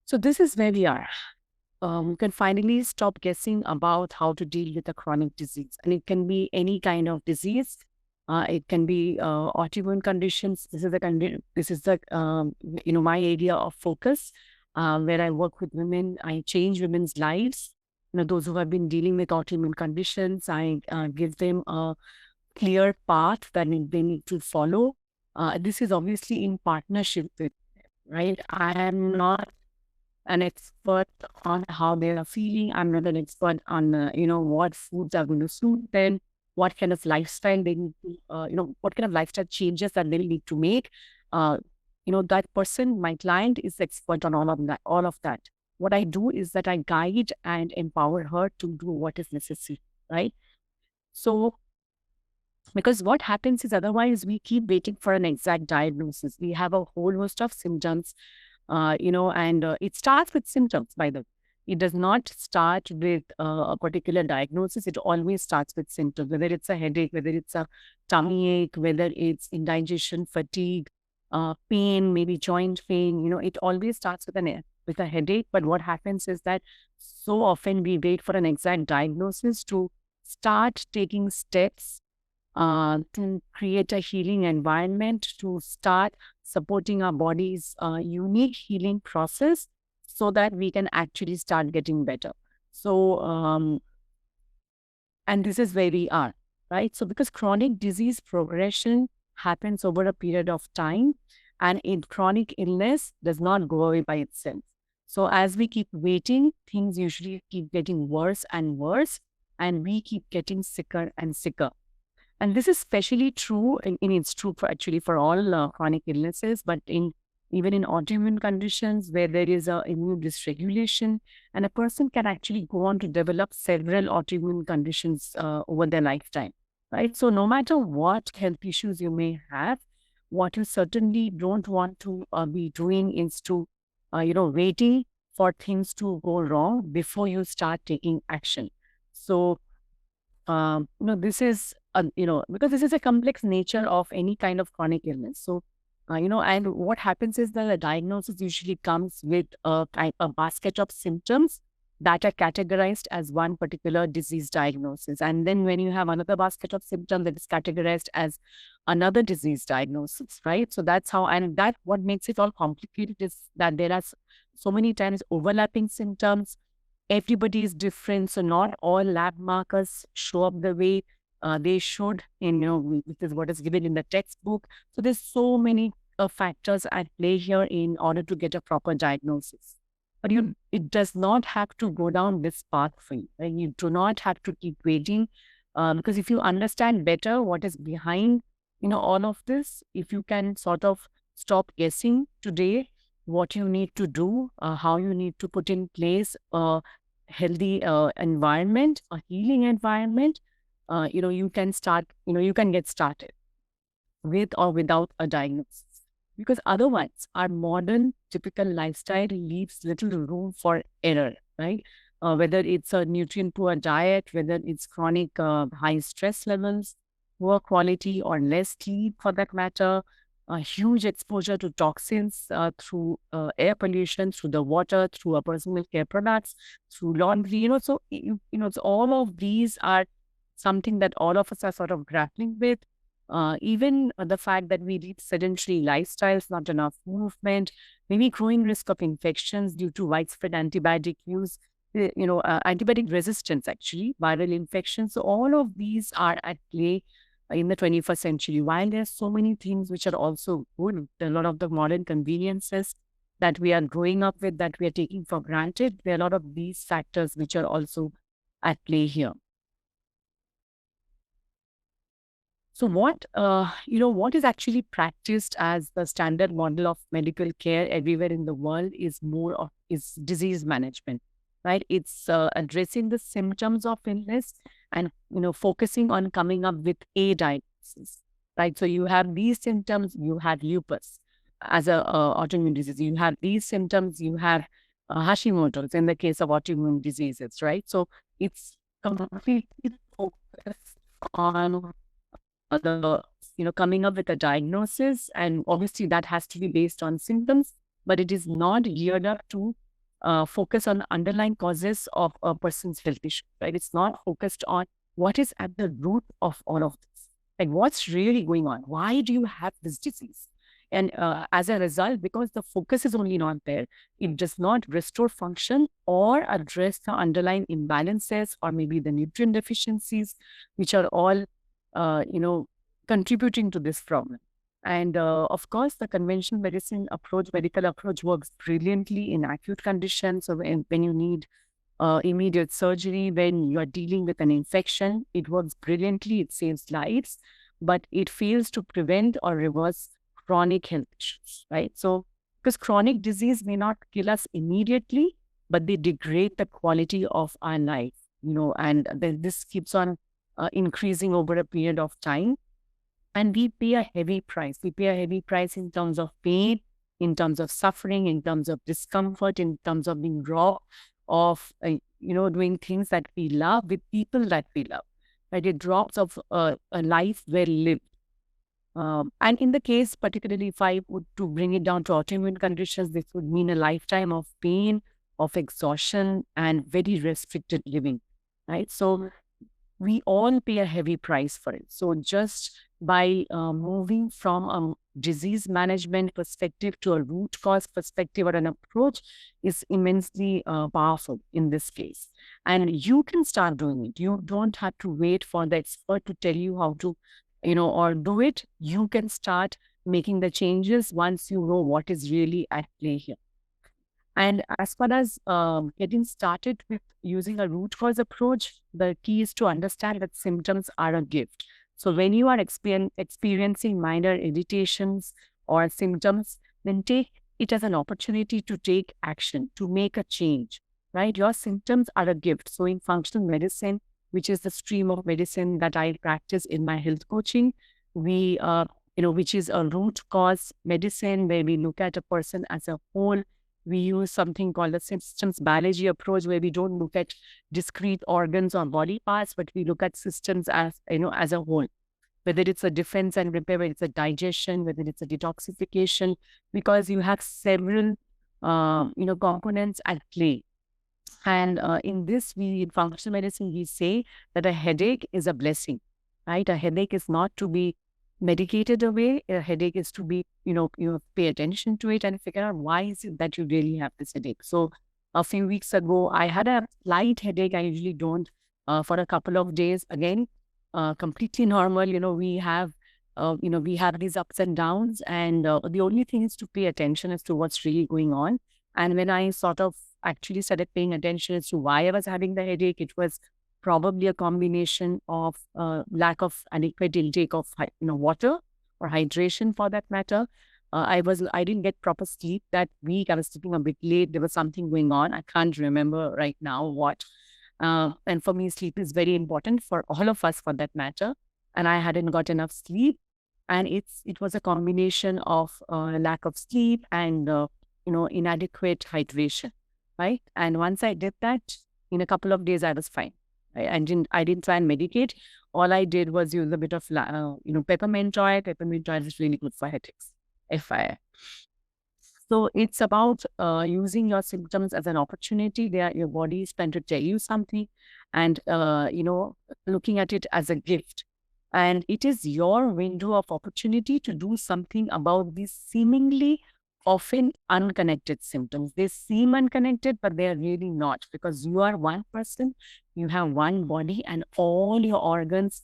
So this is where we are. You can finally stop guessing about how to deal with a chronic disease. And it can be any kind of disease. It can be autoimmune conditions. This is the my area of focus, where I work with women. I change women's lives. Those who have been dealing with autoimmune conditions, I give them a clear path that they need to follow. This is obviously in partnership with, right? I am not an expert on how they are feeling. I'm not an expert on, what foods are going to suit them, what kind of lifestyle they need to, what kind of lifestyle changes that they need to make. Uh, that person, my client, is expert on all of that. What I do is that I guide and empower her to do what is necessary, right? So, because what happens is otherwise we keep waiting for an exact diagnosis. We have a whole host of symptoms, and it starts with symptoms, by the way. It does not start with a particular diagnosis. It always starts with symptoms, whether it's a headache, whether it's a tummy ache, whether it's indigestion, fatigue, pain, maybe joint pain. It always starts with a headache. But what happens is that so often we wait for an exact diagnosis to start taking steps to create a healing environment, to start supporting our body's unique healing process so that we can actually start getting better. So, and this is where we are, right? So, because chronic disease progression happens over a period of time, and in chronic illness does not go away by itself. So, as we keep waiting, things usually keep getting worse and worse, and we keep getting sicker and sicker. And this is especially true, and it's true for actually for all chronic illnesses, but even in autoimmune conditions where there is a immune dysregulation, and a person can actually go on to develop several autoimmune conditions over their lifetime, right? So no matter what health issues you may have, what you certainly don't want to be doing is to, waiting for things to go wrong before you start taking action. So this is, because this is a complex nature of any kind of chronic illness. So, and what happens is that the diagnosis usually comes with a basket of symptoms that are categorized as one particular disease diagnosis. And then when you have another basket of symptoms that is categorized as another disease diagnosis, right? So that's how, and that what makes it all complicated is that there are so many times overlapping symptoms. Everybody is different, so not all lab markers show up the way they should. And this is what is given in the textbook. So there's so many factors at play here in order to get a proper diagnosis. But it does not have to go down this path for you. Right? You do not have to keep waiting, because if you understand better what is behind, all of this, if you can sort of stop guessing today what you need to do, how you need to put in place a healthy environment, a healing environment, you can start, you can get started with or without a diagnosis. Because otherwise, our modern typical lifestyle leaves little room for error, right? Whether it's a nutrient poor diet, whether it's chronic high stress levels, poor quality or less sleep for that matter, a huge exposure to toxins through air pollution, through the water, through our personal care products, through laundry, so, so all of these are something that all of us are sort of grappling with. Even the fact that we lead sedentary lifestyles, not enough movement, maybe growing risk of infections due to widespread antibiotic use, antibiotic resistance, actually, viral infections. So all of these are at play in the 21st century. While there's so many things which are also good, a lot of the modern conveniences that we are growing up with, that we are taking for granted, there are a lot of these factors which are also at play here. So what is actually practiced as the standard model of medical care everywhere in the world is disease management, right? It's addressing the symptoms of illness and, focusing on coming up with a diagnosis, right? So you have these symptoms, you have lupus as a autoimmune disease. You have these symptoms, you have Hashimoto's in the case of autoimmune diseases, right? So it's completely focused on the coming up with a diagnosis, and obviously that has to be based on symptoms, but it is not geared up to focus on underlying causes of a person's health issue, right? It's not focused on what is at the root of all of this. Like, what's really going on? Why do you have this disease? And as a result, because the focus is only not there, it does not restore function or address the underlying imbalances or maybe the nutrient deficiencies, which are all, contributing to this problem. And of course, the conventional medicine approach, medical approach works brilliantly in acute conditions. So when you need immediate surgery, when you are dealing with an infection, it works brilliantly. It saves lives, but it fails to prevent or reverse chronic health issues, right? So, because chronic disease may not kill us immediately, but they degrade the quality of our life, and then this keeps on increasing over a period of time. And we pay a heavy price. We pay a heavy price in terms of pain, in terms of suffering, in terms of discomfort, in terms of being raw, of doing things that we love with people that we love. Right? It drops of a life well lived. And in the case, particularly if I would to bring it down to autoimmune conditions, this would mean a lifetime of pain, of exhaustion, and very restricted living. Right? So we all pay a heavy price for it. So just by moving from a disease management perspective to a root cause perspective or an approach is immensely powerful in this case. And you can start doing it. You don't have to wait for the expert to tell you how to, or do it. You can start making the changes once you know what is really at play here. And as far as getting started with using a root cause approach, the key is to understand that symptoms are a gift. So when you are experiencing minor irritations or symptoms, then take it as an opportunity to take action, to make a change, right? Your symptoms are a gift. So in functional medicine, which is the stream of medicine that I practice in my health coaching, we, which is a root cause medicine where we look at a person as a whole. We use something called the systems biology approach, where we don't look at discrete organs or body parts, but we look at systems as, as a whole. Whether it's a defense and repair, whether it's a digestion, whether it's a detoxification, because you have several, components at play. And in functional medicine, we say that a headache is a blessing, right? A headache is not to be medicated away. A headache is to be, pay attention to it and figure out why is it that you really have this headache. So a few weeks ago, I had a light headache. I usually don't for a couple of days. Again, completely normal. We have, we have these ups and downs, and the only thing is to pay attention as to what's really going on. And when I sort of actually started paying attention as to why I was having the headache, it was probably a combination of lack of adequate intake of water or hydration for that matter. I didn't get proper sleep that week. I was sleeping a bit late. There was something going on. I can't remember right now what. And for me, sleep is very important for all of us for that matter. And I hadn't got enough sleep. And it was a combination of lack of sleep and, inadequate hydration, right? And once I did that, in a couple of days, I was fine. I didn't try and medicate. All I did was use a bit of, peppermint oil. Peppermint oil is really good for headaches, FYI. So it's about using your symptoms as an opportunity. Your body is trying to tell you something, and looking at it as a gift. And it is your window of opportunity to do something about these seemingly often unconnected symptoms. They seem unconnected, but they are really not, because you are one person, you have one body, and all your organs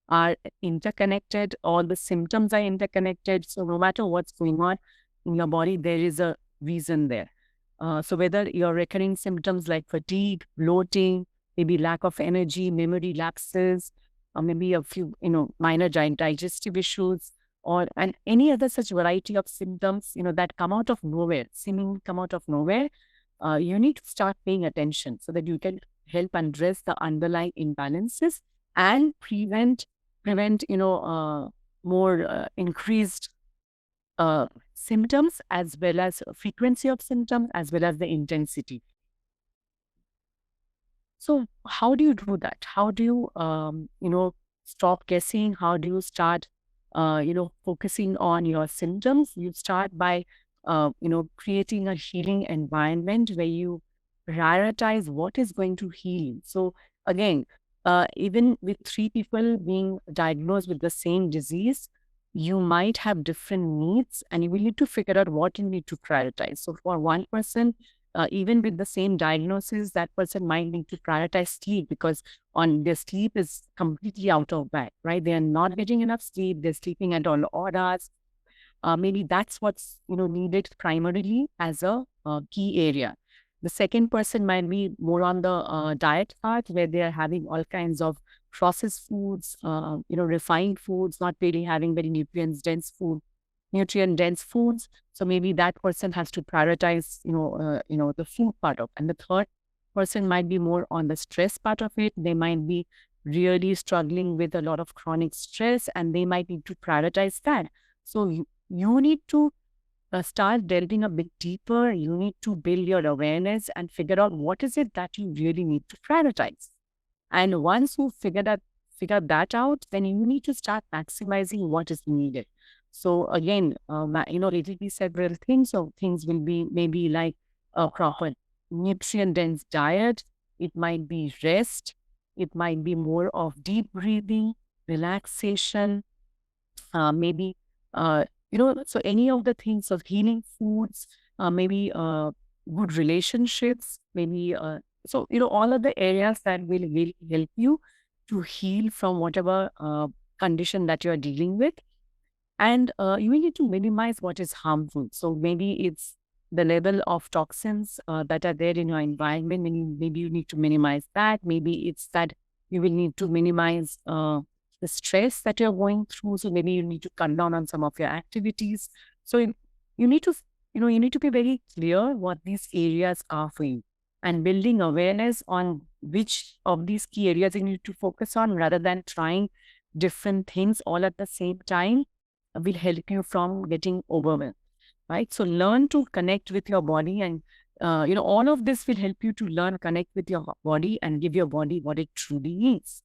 are interconnected. All the symptoms are interconnected. So no matter what's going on in your body, there is a reason there. So whether your recurring symptoms like fatigue, bloating, maybe lack of energy, memory lapses, or maybe a few, minor digestive issues, and any other such variety of symptoms, that come out of nowhere, seemingly come out of nowhere, you need to start paying attention so that you can help address the underlying imbalances and prevent, more increased symptoms, as well as frequency of symptoms, as well as the intensity. So how do you do that? How do you, stop guessing? How do you start, focusing on your symptoms? You start by creating a healing environment where you prioritize what is going to heal. So again, even with three people being diagnosed with the same disease, you might have different needs, and you will need to figure out what you need to prioritize. So for one person, even with the same diagnosis, that person might need to prioritize sleep because on their sleep is completely out of whack, right? They are not getting enough sleep. They're sleeping at all hours. Maybe that's what's needed primarily as a key area. The second person might be more on the diet part, where they are having all kinds of processed foods, refined foods, not really having very nutrient dense foods. So maybe that person has to prioritize, the food part of. And the third person might be more on the stress part of it. They might be really struggling with a lot of chronic stress, and they might need to prioritize that. So you need to start delving a bit deeper. You need to build your awareness and figure out what is it that you really need to prioritize. And once you figure that out, then you need to start maximizing what is needed. So again, it will be several things. So things will be maybe like a proper nutrient-dense diet. It might be rest. It might be more of deep breathing, relaxation, maybe so any of the things of healing foods, maybe good relationships, maybe all of the areas that will really help you to heal from whatever condition that you're dealing with. And you will need to minimize what is harmful. So maybe it's the level of toxins that are there in your environment. Maybe you need to minimize that. Maybe it's that you will need to minimize the stress that you're going through. So maybe you need to cut down on some of your activities. So you need to, you need to be very clear what these areas are for you, and building awareness on which of these key areas you need to focus on, rather than trying different things all at the same time, will help you from getting overwhelmed, right? So learn to connect with your body, and all of this will help you to learn, connect with your body, and give your body what it truly needs.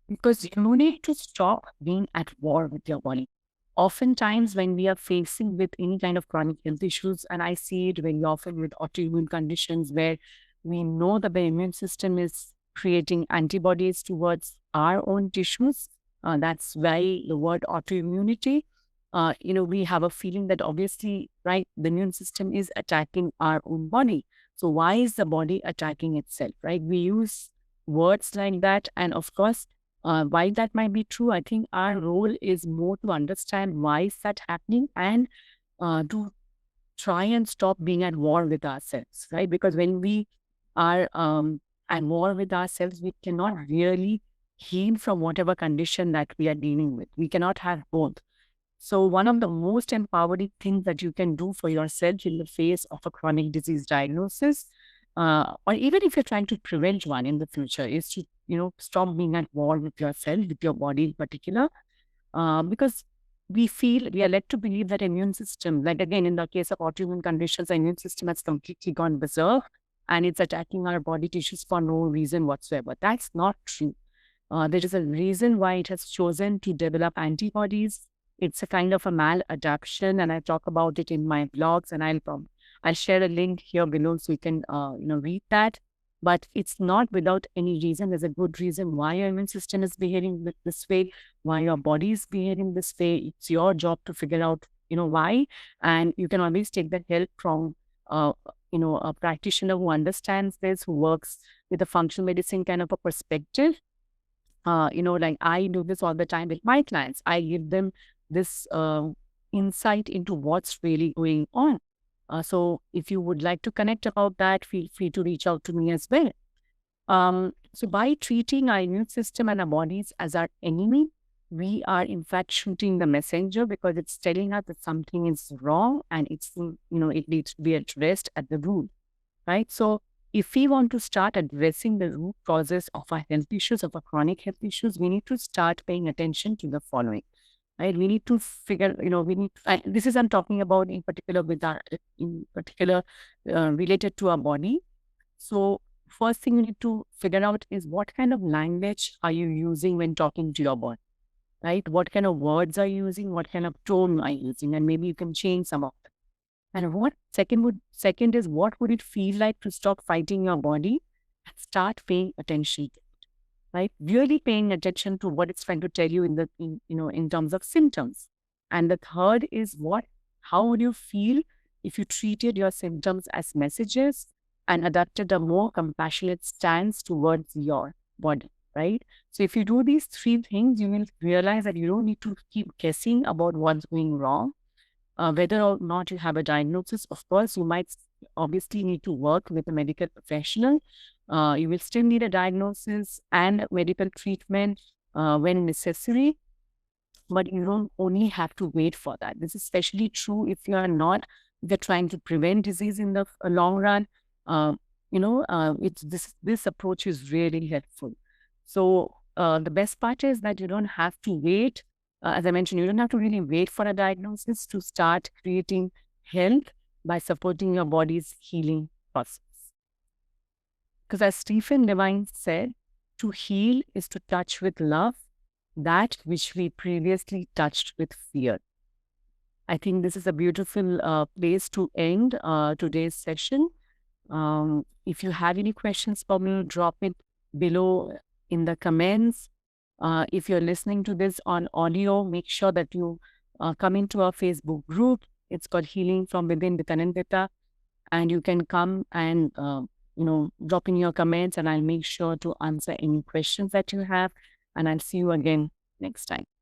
Because you need to stop being at war with your body. Oftentimes, when we are facing with any kind of chronic health issues, and I see it very often with autoimmune conditions where we know that the immune system is creating antibodies towards our own tissues. That's why the word autoimmunity. We have a feeling that obviously, right, the immune system is attacking our own body. So why is the body attacking itself, right? We use words like that. And of course, why that might be true, I think our role is more to understand why is that happening, and to try and stop being at war with ourselves, right? Because when we are at war with ourselves, we cannot really heal from whatever condition that we are dealing with. We cannot have both. So one of the most empowering things that you can do for yourself in the face of a chronic disease diagnosis, or even if you're trying to prevent one in the future, is to, stop being at war with yourself, with your body in particular, because we are led to believe that immune system, like again, in the case of autoimmune conditions, the immune system has completely gone berserk and it's attacking our body tissues for no reason whatsoever. That's not true. There is a reason why it has chosen to develop antibodies. It's a kind of a maladaptation, and I talk about it in my blogs, and I'll share a link here below so you can read that. But it's not without any reason. There's a good reason why your immune system is behaving this way, why your body is behaving this way. It's your job to figure out, why. And you can always take that help from, a practitioner who understands this, who works with a functional medicine kind of a perspective. Like I do this all the time with my clients. I give them this insight into what's really going on. So if you would like to connect about that, feel free to reach out to me as well. So by treating our immune system and our bodies as our enemy, we are in fact shooting the messenger, because it's telling us that something is wrong and it needs to be addressed at the root, right? So if we want to start addressing the root causes of our health issues, of our chronic health issues, we need to start paying attention to the following. Right, we need to figure, this is I'm talking about in particular related to our body. So first thing you need to figure out is what kind of language are you using when talking to your body, right? What kind of words are you using? What kind of tone are you using? And maybe you can change some of them. And second is, what would it feel like to stop fighting your body and start paying attention, right? Really paying attention to what it's trying to tell you in terms of symptoms. And the third is, how would you feel if you treated your symptoms as messages and adopted a more compassionate stance towards your body, right? So if you do these three things, you will realize that you don't need to keep guessing about what's going wrong. Whether or not you have a diagnosis, of course, you might obviously need to work with a medical professional. You will still need a diagnosis and medical treatment when necessary, but you don't only have to wait for that. This is especially true if you are not, if you're trying to prevent disease in the long run. It's this approach is really helpful. So the best part is that you don't have to wait. As I mentioned, you don't have to really wait for a diagnosis to start creating health by supporting your body's healing process. Because as Stephen Levine said, to heal is to touch with love that which we previously touched with fear. I think this is a beautiful place to end today's session. If you have any questions for me, drop it below in the comments. If you're listening to this on audio, make sure that you come into our Facebook group. It's called Healing from Within with Anindita. And you can come and drop in your comments, and I'll make sure to answer any questions that you have. And I'll see you again next time.